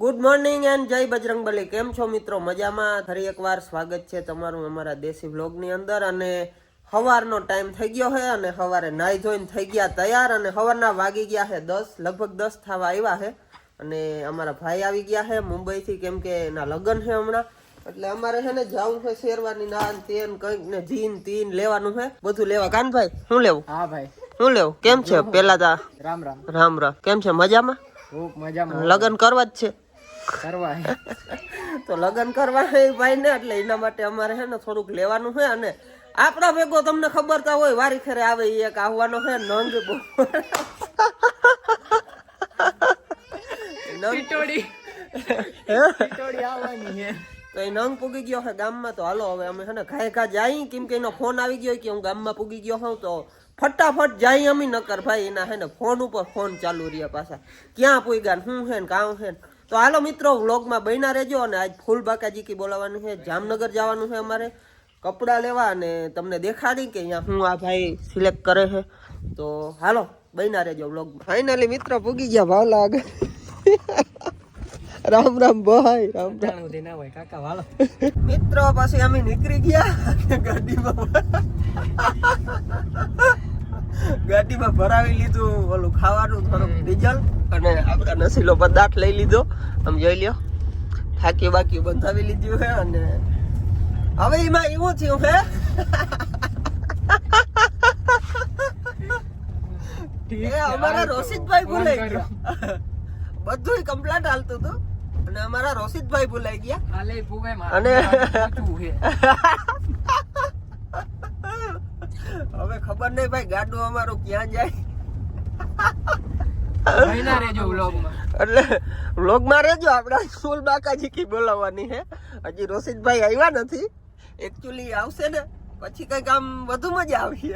Good morning and જય બજરંગબલી. કેમ છો મિત્રો? મજામાં? ફરી એકવાર સ્વાગત છે તમારું અમારા દેશી વ્લોગની અંદર. અને સવારનો ટાઈમ થઈ ગયો છે અને સવારે નાહી ધોઈને થઈ ગયા તૈયાર અને સવારના વાગી ગયા છે 10, લગભગ 10 થવા આવ્યા છે. અને અમારા ભાઈ આવી ગયા છે મુંબઈથી, કેમ કે એના લગ્ન છે હમણાં. એટલે અમારે છે ને જવું છે શેરવાની નાન તેન કંઈક ને જીન તીન લેવાનું છે, બધું લેવા. કાનભાઈ શું લેવું? હા ભાઈ શું લેવું? કેમ છે? પેલા તા રામ રામ. રામ રામ. કેમ છે? મજામાં? ખૂબ મજામાં. લગ્ન કરવા જ છે કરવા તો લગ્ન કરવા છે ભાઈ ને, એટલે એના માટે અમારે છે ને થોડુંક લેવાનું છે. અને આપણા ભેગો તમને ખબર તો હોય વારી ખેરે આવે એક આવવાનો છે નંગ આવવાની છે. તો એ નંગ પૂગી ગયો છે ગામમાં. તો હાલો હવે અમે છે ને ઘાય ઘા જાય, કેમ કે એનો ફોન આવી ગયો કે હું ગામમાં પૂગી ગયો હોઉં. તો ફટાફટ જાય અમે, નકર ભાઈ એના છે ને ફોન ઉપર ફોન ચાલુ રહ્યા પાછા, ક્યાં પૂગ્યા ને શું છે ને કામ છે. તો હાલો મિત્રો વ્લોગમાં બન્યા રહેજો. અને આજ ફૂલ બાકાજી કી બોલાવવાનું છે, જામનગર જવાનું છે અમારે કપડાં લેવા. અને તમને દેખાડી કે અહીંયા હું આ ભાઈ સિલેક્ટ કરે છે. તો હાલો બન્યા રહેજો વ્લોગમાં. ફાઇનલી મિત્રો પૂગી ગયા ભાવલા આગળ. રામ રામ ભાઈ, રામ રામ. ના હોય કાકા વાલો મિત્રો પછી અમે નીકળી ગયા ગાડીમાં ભરાવી લીધું ઓલું ખાવાનું, થોડુંક ડીઝલ અને આપણા નશીલો પદાર્થ લઈ લીધો. આમ જોઈ લ્યો, થાકી બાકી બંધાવી લીધું છે. અને હવે એમાં એવું થયું છે અમારા રોશિદભાઈ ભૂલાઈ ગયા. બધું કમ્પ્લેટ હાલતું હતું અને અમારા રોશિદભાઈ ભૂલાઈ ગયા. અને હવે ખબર નહીં ભાઈ ગાડું અમારું ક્યાં જાય. એટલે વ્લોગમાં રહેજો. આપડા ફૂલ બાકાજી કી બોલાવવાની છે. હજી રોશિદભાઈ આવ્યા નથી. એકચ્યુઅલી આવશે ને પછી કઈક આમ વધુ મજા આવી.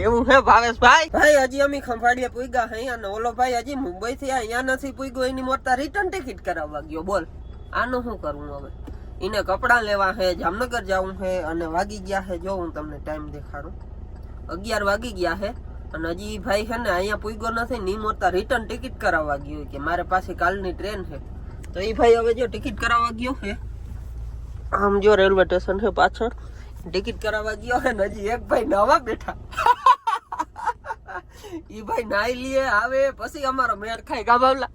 એવું હે ભાવેશભાઈ? ભાઈ હજી અમે ખંભાળિયા પૂગ્યા હે અને ઓલો ભાઈ હજી મુંબઈ થી અહીંયા નથી પૂગ્યો. એની મોટા રિટર્ન ટિકિટ કરાવવા ગયો. બોલ આનું શું કરવું હવે? એને કપડા લેવા હે, જામનગર જવું હે. અને વાગી ગયા હે, જો હું તમને ટાઈમ દેખાડું, 11 વાગી ગયા હે. અને હજી ભાઈ છે ને અહીંયા પૂગ્યો નથી. ની મોટા રિટર્ન ટિકિટ કરાવવા ગયો કે મારે પાછી કાલની ટ્રેન છે. તો એ ભાઈ હવે જો ટિકિટ કરાવવા ગયો છે. આમ જો રેલવે સ્ટેશન છે પાછળ, ટિકિટ કરાવવા ગયો હે. હજી એક ભાઈ નવા બેઠા. ઈ ભાઈ નાઈ લીએ આવે પછી અમારો મેળ ખાય ગાબાવલા.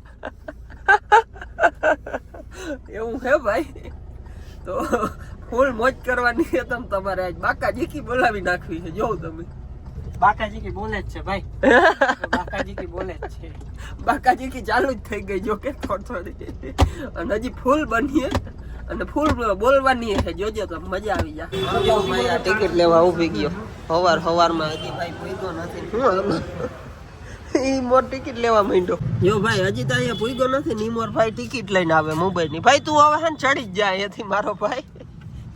એવું હે ભાઈ. તો ફૂલ મોજ કરવાની છે. તમારે આજ બાકાજી કી બોલાવી નાખવી છે. જોઉં તમે બાકાજી કી બોલે જ છે ભાઈ. બાકાજી કી બોલે જ છે. બાકાજી કી ચાલુ જ થઈ ગઈ જો કે થોડી. અને હજી ફૂલ બનીએ અને ફૂલ બોલવાની છે. જોજો તો મજા આવી જાય. ટિકિટ લેવા ઉભી ગયો સવારમાં. હજી ભાઈ પૂગ્યો નથી. ઈ મોર ટિકિટ લેવા માંડ્યો. જો ભાઈ હજી તો અહીંયા પૂગ્યો નથી. નીમોર ભાઈ ટિકિટ લઈને આવે મુંબઈની. ભાઈ તું હવે હે ચડી જ જાય અહીંયાથી મારો ભાઈ.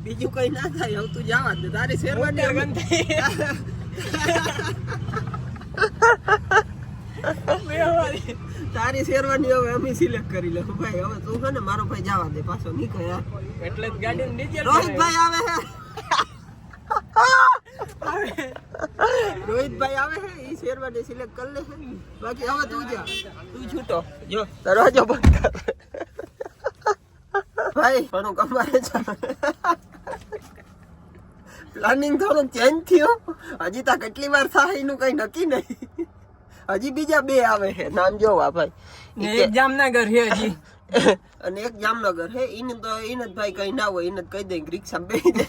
બીજું કઈ ના થાય. હવે તું જવા દે. તારી શેરવાની તારી શેરવાની હવે અમે સિલેક્ટ કરી લે ભાઈ. હવે તું છે ને મારો ભાઈ જવા દે, પાછો નીકળ યાર. એટલે જ ગાડી નીચે રોહિતભાઈ આવે છે. રોહિતભાઈ આવે છે. ઈ શેરવાની સિલેક્ટ કરી લે. બાકી હવે તું જા, તું છૂટો. જો દરવાજો બંધ કર ભાઈ. ઘણું કમારે છે. પ્લાનિંગ થોડું ચેન્જ થયું. હજી તો કેટલી વાર થાય એનું કઈ નક્કી નહીં. હજી બીજા 2 આવે છે. નામ જોવા ભાઈ. એક જામનગર છે હજી અને એક જામનગર છે. એને તો એને જ ભાઈ કઈ ના હોય એને જ કહી દે રિક્ષા બેસી દે.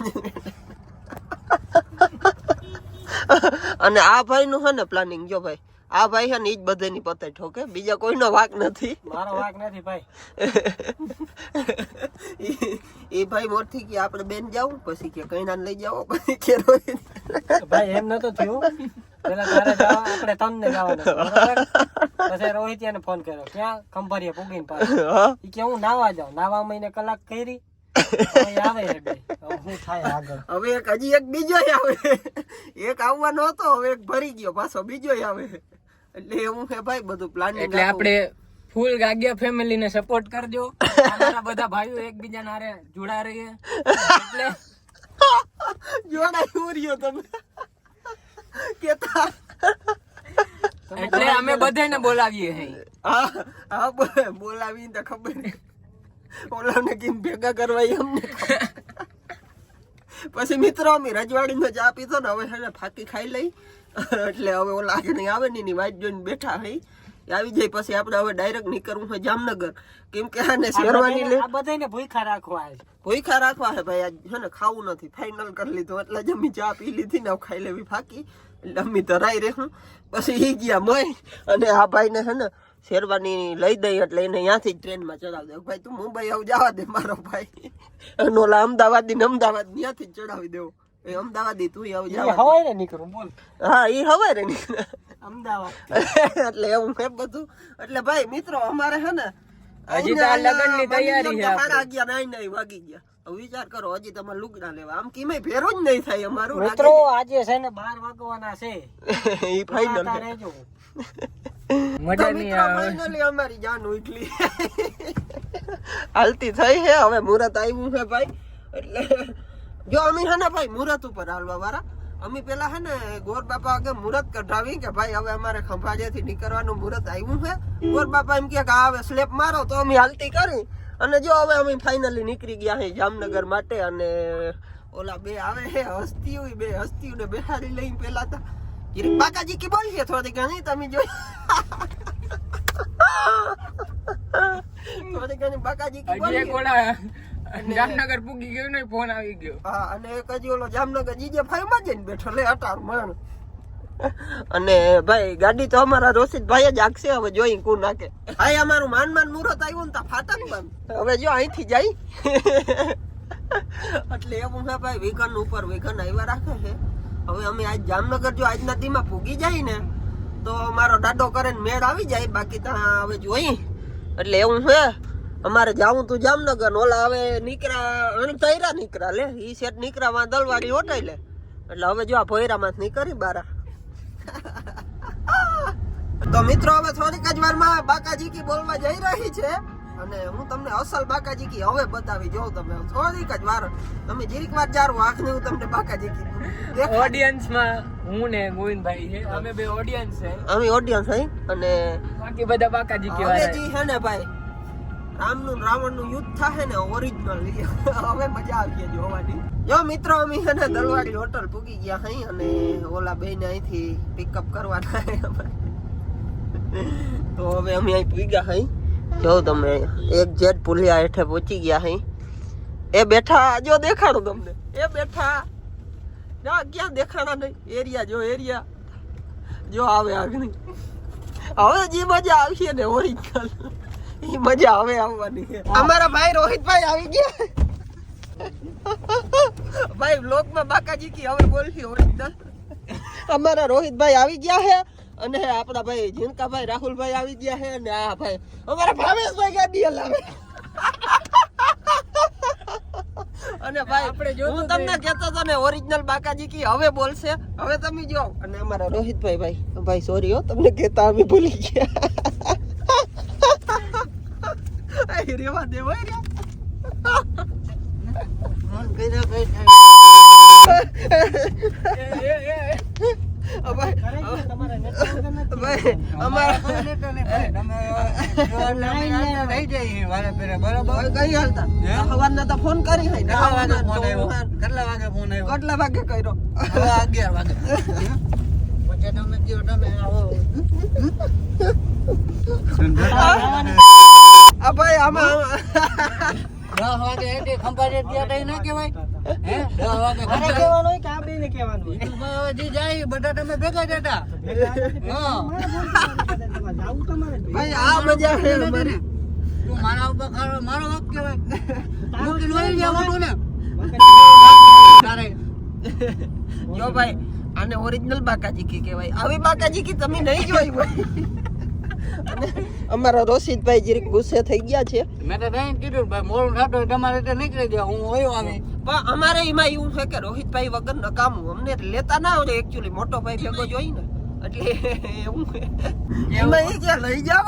અને આ ભાઈ નું છે ને પ્લાનિંગ, જો ભાઈ આ ભાઈ છે ને ઈ જ બધાની પતે ઠોકે, બીજા કોઈનો વાક નથી. મારો વાક નથી ભાઈ. એ ભાઈ મોરથી કે આપણે બેન જાવું, પછી કે કઈ ના લઈ જાવ, પછી કે ભાઈ એમ નતો થયું. પેલા તારે જવા, આપણે તમને જવાનું બરાબર. પછી રોહિતિયાને ફોન કર્યો, ક્યાં? ખંભાળિયા પૂગીને પાછો. ઈ કે હું નાવા જાઉં. નાવા મહિને કલાક કરી આવે છે બે. શું થાય આગળ? હવે એક હજી એક બીજો આવે. એક આવવાનો હતો, હવે એક ભરી ગયો, પાછો બીજો આવે. એટલે એવું છે ભાઈ બધું પ્લાનિંગ. એટલે આપણે ફૂલ ગાગિયા ફેમિલી ને સપોર્ટ કરજો. અમારા બધા ભાઈઓ એકબીજાના હારે જોડા રહીએ. એટલે જોડાઈ રહ્યો તમે કેતા એટલે અમે બધાને બોલાવીએ હે હા બોલાવીને તો ખબર નહીં. ઓલાને કેમ ભેગા કરવા અમને ખબર. પછી મિત્રો અમે રજવાડીનો ચા પીધો ને હવે છે ને ફાકી ખાઈ લઈ એટલે હવે ઓલા નહીં આવે ને એની વાઈટ જોઈને બેઠા હઈ આવી જાય. પછી આપણે હવે ડાયરેક્ટ નીકળવું છે જામનગર કેમ કે આને શેરવાની લે આ બધાને ભૂખા રાખવા છે. ભૂખા રાખવા છે ભાઈ. આજ છે ને ખાવું નથી ફાઇનલ કરી લીધું એટલે જ અમે ચા પી લીધી ને હવે ખાઈ લેવી ફાકી એટલે અમે ધરાઈ રહેશું. પછી ઈ ગયા મય અને આ ભાઈને છે ને શેરવાની લઈ દઈ એટલે એને ત્યાંથી જ ટ્રેનમાં ચડાવી દે. ભાઈ તું મુંબઈ આવ જવા દે મારો ભાઈ અને ઓલા અમદાવાદ ને અમદાવાદ ત્યાંથી જ ચડાવી દેવો. એ અમદાવાદી તું આવ જવા હવાય ને નીકળું બોલ હા ઈ હવાય રે નીકળે અમદાવાદ એટલે એવું છે બધું. એટલે ભાઈ મિત્રો અમારે છે ને હજી તો આ લગનની તૈયારી છે સાડા 11 વાગી ગયા. હવે વિચાર કરો હજી તમારે લુગડા લેવા આમ કીમે ભેરો જ નહીં થાય અમારું. મિત્રો આજે છે ને 12 વાગવાના છે ઈ ફાઇનલ રહેજો. મજા નહીં આવે. ફાઇનલી અમારી જાન ઉઠલી હાલતી થઈ છે. હવે મુહૂર્ત આવ્યું છે ભાઈ. એટલે જો અમે છે ને ભાઈ મુહૂર્ત ઉપર હાલવા વાળા અમે પેલા છે ને ગોર બાપા આગળ મુહૂર્ત કઢાવી કે ભાઈ હવે અમારે ખંભાળિયાથી નીકળવાનું મુહૂર્ત આવ્યું છે. ગોર બાપા એમ કે હવે સ્લેપ મારો તો અમે હાલતી કરી અને જો હવે અમે ફાઇનલી નીકળી ગયા છે જામનગર માટે. અને ઓલા બે આવે છે હસ્તીઓ બે હસ્તીઓને બેહાડી લઈને પેલા તો બાકાજી કી બોલીએ થોડી ઘણી તમે જોઈ થોડી ઘણી બાકાજી કી હજી બોલીએ. એક ઓલા જામનગર પૂગી ગયો ને ફોન આવી ગયો. હા અને એક હજી ઓલો જામનગર જીજે ફાઈમાં જઈને બેઠો લે અટાર મણ. અને ભાઈ ગાડી તો અમારા રોશિતભાઈ જ આખશે. હવે જોઈ કુ નાખે. હા અમારું માન મુહૂર્ત આવ્યું ને તા ફાટક બંધ. હવે જો અહીંથી જાય એટલે એવું છે ભાઈ વિઘન ઉપર વિઘન આવ્યા રાખે છે. હવે અમે આજ જામનગર જો આજના દીમાં પૂગી જાય ને તો મારો દાડો કરે ને મેળ આવી જાય. બાકી ત્યાં હવે જોઈ એટલે એવું છે અમારે જાવું તું જામનગર. ઓલા હવે નીકળ્યા તૈરા નીકળ્યા લે ઈ સેટ નીકળ્યા માં દલવાડી ઓટાઈ લે એટલે હવે જો આ ભોયરામાં નીકળી બારા. તો મિત્રો હવે થોડીક જ વારમાં બાકાજી કી બોલવા જઈ રહી છે અને હું તમને અસલ બાકાજી કી હવે બતાવી જોઉં. તમે થોડીક જ વાર તમે જીરીક વાર ચારો આંખ ને હું તમને બાકાજી કી ઓડિયન્સ માં હું ને ગોવિંદભાઈ છે. અમે બે ઓડિયન્સ છે. અમે ઓડિયન્સ હઈ અને બાકી બધા બાકાજી હવે કહેવાય. જી છે ને ભાઈ રામનું રાવણનું યુદ્ધ થાય ને ઓરિજિનલ હવે મજા આવી જોવાની. જો મિત્રો અમે છે ને દલવાડી હોટલ પૂગી ગયા હઈ અને ઓલા બેને અહીંથી પિકઅપ કરવાના તો હવે અમે અહીં પૂગ્યા હઈ. જો તમે એક જેટ પુલિયા હેઠે પહોંચી ગયા હઈ. એ બેઠા જો દેખાડું તમને એ બેઠા ના ક્યાં દેખાડા નહીં. એરિયા જો એરિયા જો આવે આગળ. હવે જે મજા આવશે ને ઓરિજિનલ ઈ મજા હવે આવવાની છે. અમારા ભાઈ રોહિતભાઈ આવી ગયા ભાઈ બ્લોગમાં બાકાજી કી હવે બોલશી ઓરિજિનલ. અમારા રોહિતભાઈ આવી ગયા છે અને આપણા ભાઈ જીનકાભાઈ રાહુલભાઈ આવી ગયા છે અને આ ભાઈ અમારા ભાવેશભાઈ ગાડી હલાવે. અને ભાઈ હું તમને કહેતો હતો ને ઓરિજિનલ બાકાજી કી હવે બોલશે. હવે તમે જો અને અમારા રોહિતભાઈ ભાઈ સોરી હો તમને કહેતા અમે ભૂલી ગયા. રેવા દે ભાઈ ફોન કરી કેટલા વાગે કર્યો? 11 વાગે. પછી તમે કયો તમે આવો આ ભાઈ આમાં 10 વાગે એટલે ખંભાળે ગયા તઈ ના કહેવાય હે 10 વાગે અરે કહેવાનું હોય કે આ બેને કહેવાનું હોય જી જાય બધા તમે ભેગા જતા હા જાવું તમારે ભાઈ આ મજા છે અમારે. તું મારા ઉપર ખારો મારો વાક કહેવાય હું તો લઈ જવાનું ને તારે જો ભાઈ આને ઓરિજિનલ બાકાજી કી કહેવાય. આવી બાકાજી કી તમે નહીં જોઈ હોય. અને અમારા રોશિતભાઈ જીરીક ગુસ્સે થઈ ગયા છે. મેં તો નહીં કીધું ભાઈ મોડું થતું તમારે તો નીકળી જાવ હું હોયો આવી પણ અમારે એમાં એવું છે કે રોહિતભાઈ વગર નકામું અમને લેતા ના આવડે. એકચ્યુઅલી મોટો ભાઈ ભેગો જોઈ ને એટલે એવું એમાં એ કે લઈ જાવ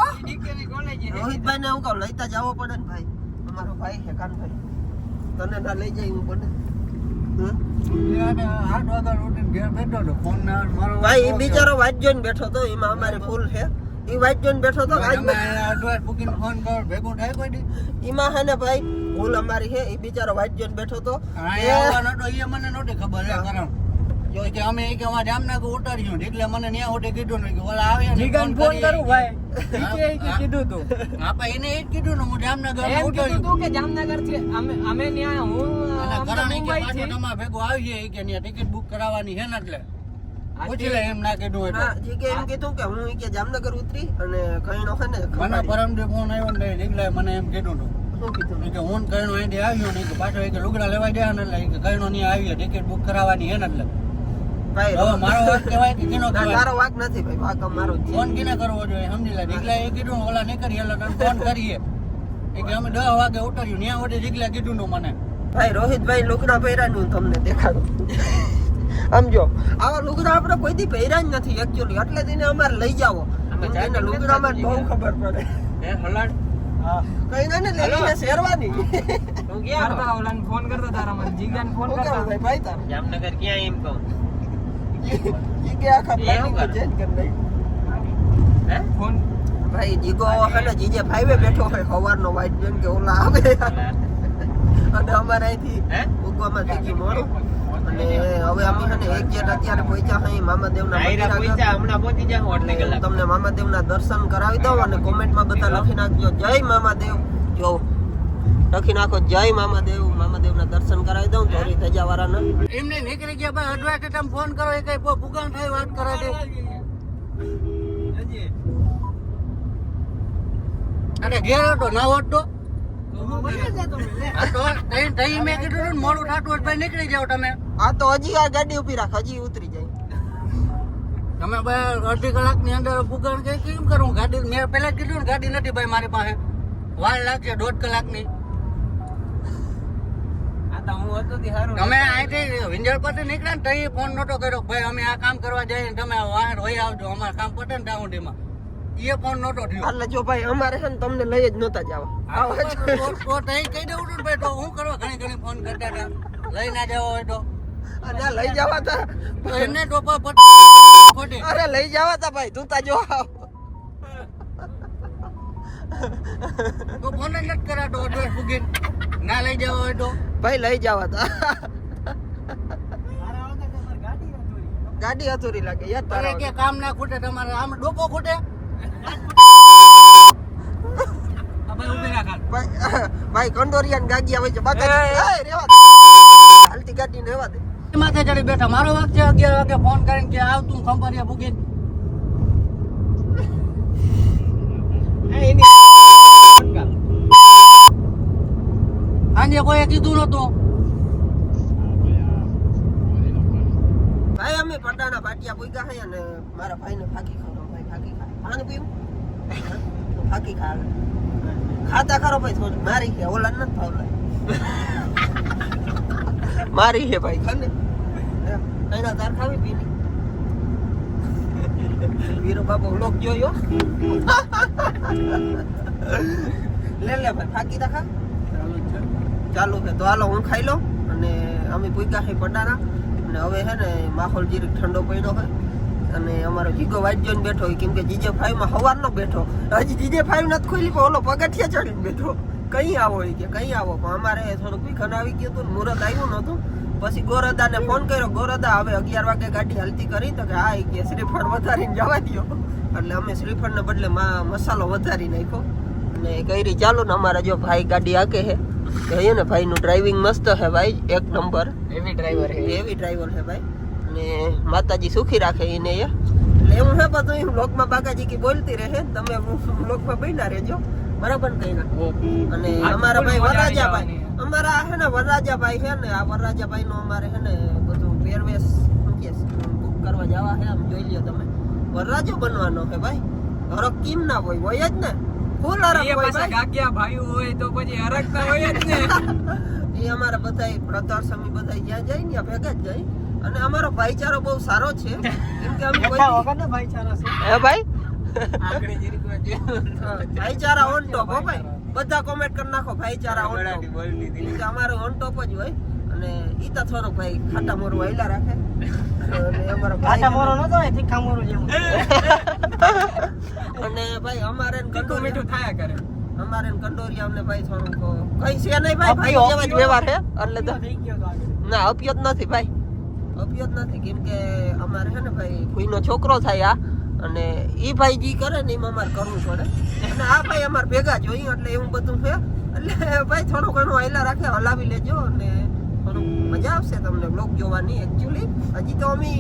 રોહિતભાઈ ને હું કહું લઈતા જવો પડે ને ભાઈ. અમારો ભાઈ છે કાનભાઈ તને ના લઈ જાય હું બને ભાઈ એ બિચારો વાટ જોઈને બેઠો તો એમાં અમારે ફૂલ છે એ વાટ જોઈને બેઠો તો એમાં હે ને ભાઈ ભૂલ અમારી છે એ બિચારો વાટ જોઈને બેઠો તો મને નહોતી ખબર જો કે અમે કે અમાર જામનગર ઉતાર્યું એટલે મને ન્યા ઓટે કીધું ને કે ઓલા આવે ને જીગન ફોન કરું ભાઈ કે કીધું તું આપા એને એ જ કીધું ને હું જામનગર એમ કીધું ઉતાર્યું તું કે જામનગર થી અમે ન્યા હું કરાણી કે મુંબઈ પાછો થી તમાર ભેગો આવીએ કે ન્યા ટિકિટ બુક કરાવવાની છે ને એટલે પૂછી લે એમ ના કીધું એટલે હા જી કે એમ કીધું કે હું કે જામનગર ઉતરી અને કઈનો છે ને મને પરમદે ફોન આવ્યો ને એટલે મને એમ કીધું તું શું કીધું કે હું કઈનો આઈડી આવ્યો ને કે પાછો કે લુગડા લેવા ગયા ને એટલે કે કઈનો ની આવીએ ટિકિટ બુક કરાવવાની છે ને એટલે ભાઈ હવે મારો વાત કહેવાય કે કેનો ના, કહેવાય તારો વાંક નથી ભાઈ વાંક અમારો જ છે ફોન કિને કરવો જોઈએ સમજી લે દીકલા એ કીધું ઓલા નહીં કરીએ એટલે તને ફોન કરીએ એ કે અમે 10 વાગે ઉતર્યું ન્યા ઓટે દીકલા કીધું નું મને ભાઈ રોહિતભાઈ લુગડા પહેર્યા હું તમને દેખાડું સમજો આવા લુગડા આપણે કોઈ દી પહેર્યા જ નથી એકચ્યુઅલી એટલે તેને અમારે લઈ જાવો એને લુગડામાં બહુ ખબર પડે એ હલાડ કઈ ના ને લેવીને શેરવાની તું ક્યાં કરતા ઓલાને ફોન કરતા તારા મને જીગન ફોન શું કરતા કહેવાય ભાઈ તાર જામનગર ક્યાં એમ કહું ઈ કે આખા પ્લાનિંગ ચેન્જ કરી નાખ્યું હે ફોન ભાઈ જીગો હે ને જીજે ફાઈવે બેઠો હોય સવારનો વાઈટ બેન કે ઓલા આવે અને અમારે અહીંથી હે ઉગવામાં થઈ ગયું મોડું અને હવે અમે છે ને એક્ઝેક્ટ અત્યારે પહોંચ્યા અહીં મામાદેવના મંદિર આગળ. હમણાં પહોંચી જાવ અને તમને મામાદેવના દર્શન કરાવી દઉં અને કોમેન્ટમાં બધા લખી નાખજો જય મામાદેવ જો લખી નાખો જય મામાદેવ મામાદેવના દર્શન કરાવી દઉં ચોરી ધજાવાળાના એમને નીકળી ગયા ભાઈ અડવાઇસ તમે ફોન કરો એ કઈ ભૂગાન થાય વાત કરે છે અને ઘેર હતો ના હોત તો આ તો તઈ મેં કીધું ને મોડું થતું હોય તો ભાઈ નીકળી જાવ તમે આ તો હજી આ ગાડી ઉભી રાખ હજી ઉતરી જાય તમે ભાઈ અડધી કલાકની અંદર ભૂગાન કઈ કેમ કરું ગાડી મેં પહેલા કીધું ને ગાડી નથી ભાઈ મારી પાસે વાર લાગશે 1.5 કલાકની આ તો હું હતો તે હારું તમે અહીંથી વિંજળ પરથી નીકળ્યા ને તઈ ફોન નતો કર્યો ભાઈ અમે આ કામ કરવા જઈએ ને તમે વાહન વહી આવજો અમારે કામ પતે ને ત્યાં સુધીમાં એ ફોન નતો થયો એટલે જો ભાઈ અમારે છે ને તમને લઈ જ નહોતા જવા તો તઈ કહી દઉં છું ને ભાઈ તો હું કરવા ઘણી ફોન કરતા હતા લઈ ના જવા હોય તો અને લઈ જવા તા તો એમને તો ખોટી અરે લઈ જવા તા ભાઈ તું તા જો આવ તો ફોન જ નથી કરાતો અડવાઇસ ભૂગીને ના લઈ જવા હોય તો ભાઈ લઈ જવા તા ગાડી અધૂરી લાગે યાર અરે તારા કે કામ ના ખૂટે તમારે આમ ડોકો ખૂટે ભાઈ ઉભી રાખ ભાઈ કંડોરિયા ને ગાગિયા હોય છે બાકા રેવા દે હાલતી ગાડી ને રેવા દે માથે ચડી બેઠા મારો વાક છે 11 વાગે ફોન કરીને કે આવ તું ખંભારિયા ભૂગીને આજે કોઈ કીધું નતું ભાઈ અમે પટાણા પાટિયા પૂગ્યા હે અને મારા ભાઈને ફાકી ખાવ ભાઈ ફાકી ખા પાણી પીવું ફાકી ખા ખાતા ખરો ભાઈ થોડી મારી છે ઓલા નથી ભાવલા મારી છે ભાઈ ખાને એના તાર ખાવી પીની વીરો બાબો લોક જોયો લે ભાઈ ફાકી તા ખા ચાલુ છે તો હાલો હું ખાઈ લઉં અને અમે પૂગ્યા છે પટાણા અને હવે છે ને માહોલ જીરીક ઠંડો પડ્યો હોય અને અમારો જીગો વાઈટ જોઈને બેઠો હોય કેમ કે જીજે 5 માં સવારનો બેઠો હજી જીજે 5 નથી ખોલી પણ ઓલો પગથિયા ચડીને બેઠો કઈ આવો હોય કે કઈ આવો પણ અમારે થોડુંક વિખન આવી ગયું હતું મુહૂર્ત આવ્યું નહોતું પછી ગોરદાને ફોન કર્યો ગોરદા હવે 11 વાગે ગાડી હાલતી કરી તો કે હા કે શ્રીફળ વધારીને જવા દો એટલે અમે શ્રીફળને બદલે મસાલો વધારી નાખ્યો અને કઈ ચાલો ને અમારા જો ભાઈ ગાડી આકે છે કહીએ ને ભાઈ નું ડ્રાઇવિંગ મસ્ત છે ભાઈ એક નંબર એવી ડ્રાઈવર હે એવી ડ્રાઈવર છે ભાઈ અને માતાજી સુખી રાખે એને એટલે એવું છે બધું બ્લોગમાં બાકાજી કી બોલતી રહે તમે બ્લોગમાં બન્યા રહેજો બરાબર કઈ ના અને અમારા ભાઈ વરરાજાભાઈ અમારા છે ને વરરાજાભાઈ છે ને આ વરરાજાભાઈ નો અમારે છે ને બધું પહેરવેશ બુક કરવા જવા છે આમ જોઈ લ્યો તમે વરરાજો બનવાનો છે ભાઈ હરક કેમ ના હોય જ ને ફૂલ હરક એ હોય પાછા ભાઈ ગાગ્યા ભાઈઓ હોય તો પછી હરકતા હોય જ ને એ અમારા બધા બ્રધર સમી બધા જ્યાં જાય ને ભેગા જ જાય અને અમારો ભાઈચારો બહુ સારો છે કેમ કે અમે કોઈ હે ભાઈ ભાઈચારા ઓન ટોપ હો ભાઈ બધા કોમેન્ટ કરી નાખો ભાઈચારા ઓન ટોપ અમારો ઓન ટોપ જ હોય અને ઈ તો થોડુંક ભાઈ ખાટા મોરું આયલા રાખે અને અમારા કાચા મોરો ભાઈ નતો હોય તીખા મોરો જેવું અને ભાઈ અમારે મીઠું મીઠું ખાયા કરે અમારે કંડોરિયા અમને ભાઈ થોડુંક કઈ છે નહીં ભાઈ ભાઈ જેવા જ વ્યવહાર છે એટલે તો થઈ ગયો તો આગળ ના અપિયો જ નથી ભાઈ અપિયો જ નથી કેમ કે અમારે છે ને ભાઈ કોઈનો છોકરો થાય આ અને ઈ ભાઈ જી કરે ને એમાં અમારે કરવું પડે અને આ ભાઈ અમારે ભેગા જોઈએ એટલે એવું બધું છે એટલે ભાઈ થોડું ઘણું હાયલા રાખે હલાવી લેજો અને થોડુંક મજા આવશે તમને બ્લોગ જોવાની એકચ્યુઅલી હજી તો અમે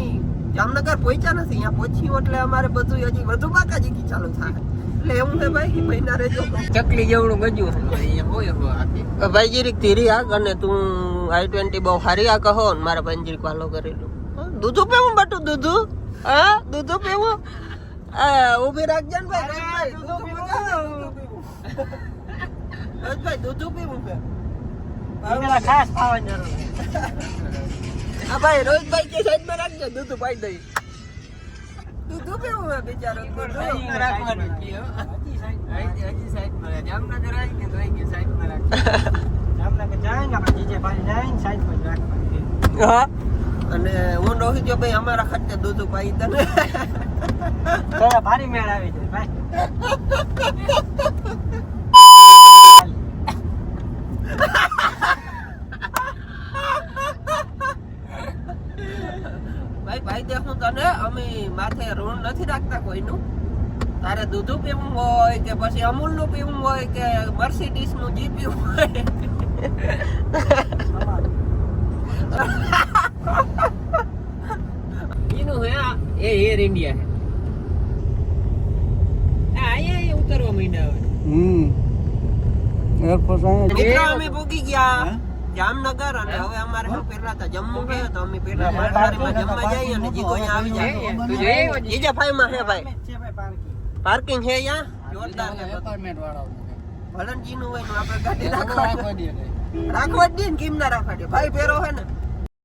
જામનગર પહોંચ્યા નથી અહીંયા પહોંચ્યું એટલે અમારે બધું હજી વધુ બાકાજી ચાલુ થાય એટલે એવું છે ભાઈ મહિના રહેજો ચકલી જેવડું ગજ્યું અહીંયા હોય આખી ભાઈ જીરીક ધીરી આગ અને તું i20 બહુ હારી આ કહો ને મારા ભાઈ જીરીક વાલો કરેલું દૂધું પીવું બટું દૂધું હા દૂધું પીવું ઉભી રાખજે ને ભાઈ દૂધું પીવું ભાઈ દૂધું પીવું છે પેલા ખાસ ખાવાની જરૂર હા ભાઈ રોહિતભાઈ કે સાઈડમાં રાખજો દૂધું પાઈ દઈ દૂધું પીવું છે બિચારો રાખવાનું હજી સાઈડમાં જામનગર આવી ને તો અહીં સાઈડમાં રાખ જામનગર જાય ને આપણે DJ ભાઈ જાય ને સાઈડ પર રાખવાનું હા અને હું રોહિત જો ભાઈ અમારા ખર્ચે દૂધું પાઈ દે ને ત્યારે ભારી મેળ આવી જાય ભાઈ ભાઈ ભાઈ દેખું તને અમે માથે ઋણ નથી રાખતા કોઈનું તારે દૂધું પીવું હોય કે પછી અમૂલ નું પીવું હોય કે મર્સિડીઝ નું જી પીવું હોય એનું હે એ એર ઇન્ડિયા હે અહીંયા ઉતરવા માંડ્યા હવે એરપોર્ટ અહીંયા મિત્રો અમે પૂગી ગયા જામનગર અને હવે અમારે શું પેલા તો જમવું છે તો અમે પેલા માલધારીમાં જમવા જઈએ અને જીગો અહીંયા આવી જાય તું જોઈ જીજા ભાઈ માં છે ભાઈ છે ભાઈ પાર્કિંગ પાર્કિંગ છે અહીંયા જોરદાર છે એપાર્ટમેન્ટ વાળા ભલનજી નું હોય ને આપણે ગાડી રાખવા જ દે ને કેમ ના રાખવા દે ભાઈ પેરો છે ને